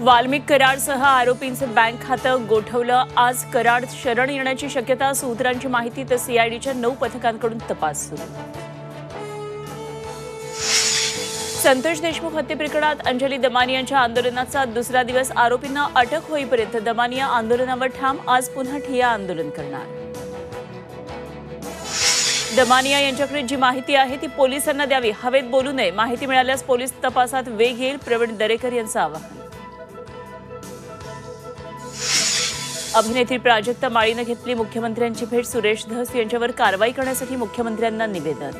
वाल्मिक कराडसह आरोपींचे बँक खातं गोठवलं। आज कराड शरण येण्याची शक्यता। सूत्रांची माहिती तर सीआयडीच्या 9 पथकांकडून तपास सुरू। संतोष देशमुख हत्ये प्रकरणात अंजली दमानियांच्या आंदोलनाचा दुसरा दिवस। आरोपींना अटक होईपर्यंत दमानिया आंदोलनावर ठाम। आज पुन्हा ठिय्या आंदोलन करणार। दमानिया यांच्याकडे जी माहिती आहे ती पोलिसांना द्यावी, हवेत बोलू नये। माहिती मिळाल्यास पोलीस तपासात वेग येईल, प्रवीण दरेकर यांचं आवाहन। अभिनेत्री प्राजक्ता माळीनं घेतली मुख्यमंत्र्यांची भेट। सुरेश धस यांच्यावर कारवाई करण्यासाठी मुख्यमंत्र्यांना निवेदन।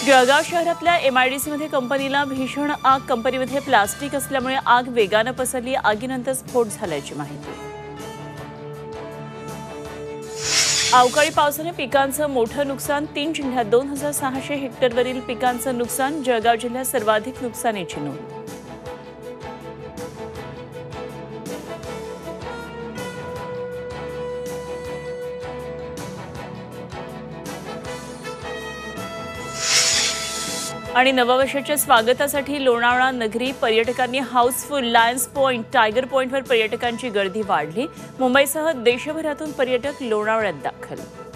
जळगाव शहरातल्या एमआयडीसीमध्ये कंपनीला भीषण आग। कंपनीमध्ये प्लास्टिक असल्यामुळे आग वेगानं पसरली। आगीनंतर स्फोट झाल्याची माहिती। अवकाळी पावसाने पिकांचं मोठं नुकसान। 3 जिल्ह्यात 2600 हेक्टरवरील पिकांचं नुकसान। जळगाव जिल्ह्यात सर्वाधिक नुकसानीची नोंद। आणि नववर्षाच्या स्वागतासाठी लोणावळा नगरी पर्यटकांनी हाऊसफुल। लायन्स पॉइंट, टायगर पॉइंटवर पर्यटकांची गर्दी वाढली। मुंबईसह देशभरातून पर्यटक लोणावळ्यात दाखल।